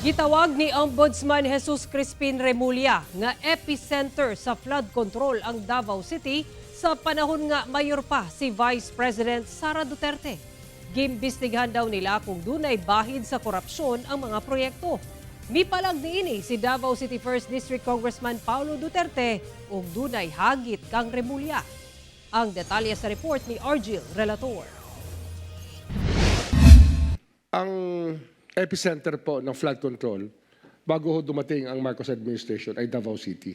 Gitawag ni Ombudsman Jesus Crispin Remulla nga epicenter sa flood control ang Davao City sa panahon nga mayor pa si Vice President Sara Duterte. Gimbestigahan daw nila kung dunay bahid sa korupsyon ang mga proyekto. Mipalag niini si Davao City 1st District Congressman Paulo Duterte ug dunay hagit kang Remulla. Ang detalye sa report ni Argil Relator. Ang epicenter po ng flood control bago ho dumating ang Marcos administration ay Davao City.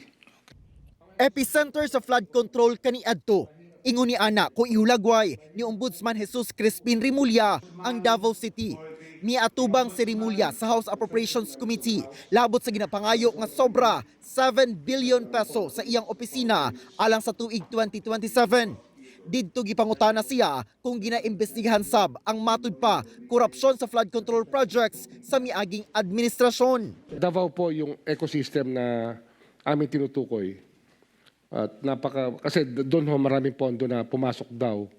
Epicenter sa flood control kaniadto. Ingon ni ana kung ihulagway ni Ombudsman Jesus Crispin Remulla ang Davao City. Miatubang si Remulla sa House Appropriations Committee labot sa ginapangayo nga sobra 7 billion peso sa iyang opisina alang sa tuig 2027. Didto gipangutana siya kung ginaimbestigahan sab ang matud pa korupsyon sa flood control projects sa miaging administrasyon. Davao po yung ecosystem na aming tinutukoy. At kasi doon ho maraming pondo na pumasok daw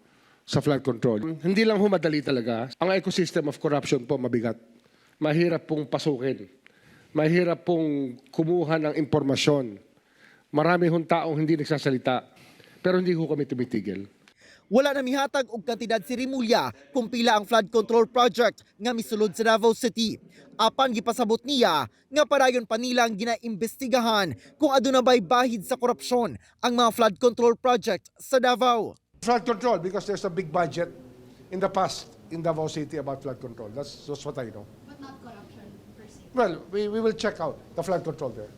sa flood control. Hindi lang ho madali talaga. Ang ecosystem of corruption po mabigat. Mahirap pong pasukin. Mahirap pong kumuha ng impormasyon. Marami hong taong hindi nagsasalita. Pero hindi ko kami tumitigil. Wala na mihatag og kantidad si Remulla kung pila ang flood control project nga misulod sa Davao City. Apan gipasabot niya nga parayon pa nilang ginaimbestigahan kung aduna ba'y bahid sa korupsyon ang mga flood control project sa Davao. Flood control, because there's a big budget in the past in Davao City about flood control. That's what I know. But not corruption per se. Well, we will check out the flood control there.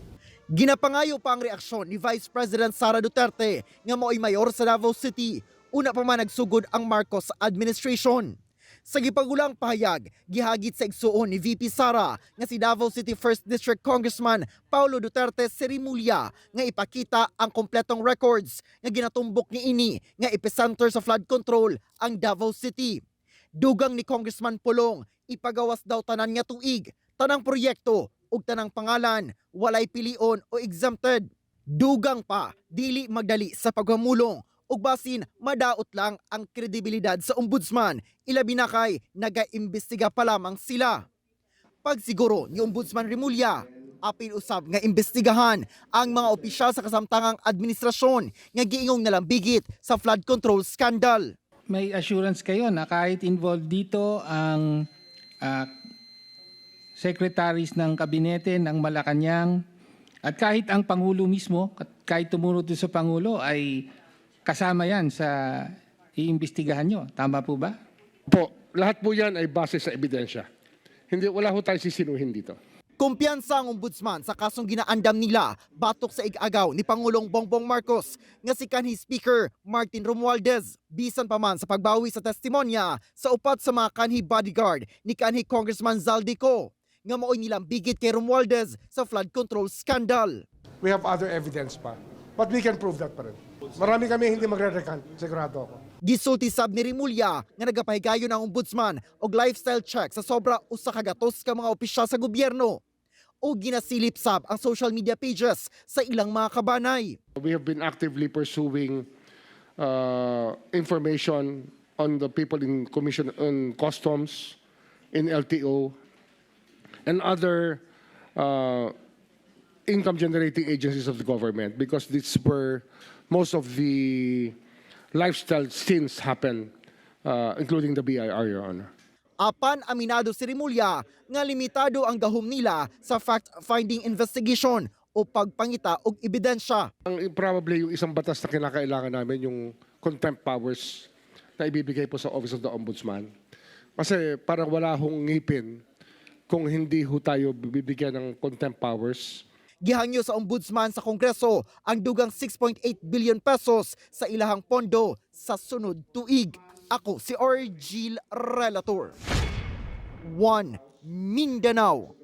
Ginapangayo pa ang reaksyon ni Vice President Sara Duterte nga mao'y mayor sa Davao City. Una pa man nagsugod ang Marcos administration. Sa gipagulang pahayag, gihagit sa igsuon ni VP Sara nga si Davao City 1st District Congressman Paulo Duterte si Remulla nga ipakita ang kompletong records nga ginatumbok ni ini nga epicenter sa flood control ang Davao City. Dugang ni Congressman Pulong, ipagawas daw tanan nga tuig, tanang proyekto ug tanang pangalan, walay pilion o exempted. Dugang pa, dili magdali sa pagmamulong ug basin madaot lang ang kredibilidad sa ombudsman, ilabi na kay nagaimbestiga pa lamang sila. Pagsiguro ni Ombudsman Remulla, apil usab nga imbestigahan ang mga opisyal sa kasamtangang administrasyon nga giingong nalambigit sa flood control scandal. May assurance kayo na kahit involved dito ang secretaries ng kabinete ng Malacanang at kahit ang Pangulo mismo, kahit tumunod sa Pangulo ay kasama yan sa iimbestigahan nyo. Tama po ba? Po, lahat po yan ay base sa ebidensya. Wala ho tayong sisinuhin dito. Kumpiyansa ang ombudsman sa kasong ginaandam nila batok sa igagaw ni Pangulong Bongbong Marcos nga si kanhi Speaker Martin Romualdez. Bisan pa man sa pagbawi sa testimonya sa upat sa mga kanhi bodyguard ni kanhi Congressman Zaldico nga mao'y nilambigit kay Romualdez sa flood control scandal. We have other evidence pa. But we can prove that pa rin. Marami kami hindi magre-recant, sigurado ako. Gisulti sab ni Remulla nga nagapahigayon ang ombudsman og lifestyle check sa sobra usa ka gatos ka mga opisyal sa gobyerno o ginasilip sab ang social media pages sa ilang mga kabanay. We have been actively pursuing information on the people in Commission on Customs, in LTO, and other income-generating agencies of the government because this is where most of the lifestyle sins happen, including the BIR, Your Honor. Apan aminado si Remulla nga limitado ang gahom nila sa fact-finding investigation o pagpangita og ebidensya. Probably yung isang batas na kinakailangan namin yung contempt powers na ibibigay po sa Office of the Ombudsman. Kasi parang wala hong ngipin kung hindi ho tayo bibigyan ng contempt powers. Gihangyo sa ombudsman sa Kongreso ang dugang 6.8 billion pesos sa ilahang pondo sa sunod tuig. Ako si Argil Relator. 1 Mindanao.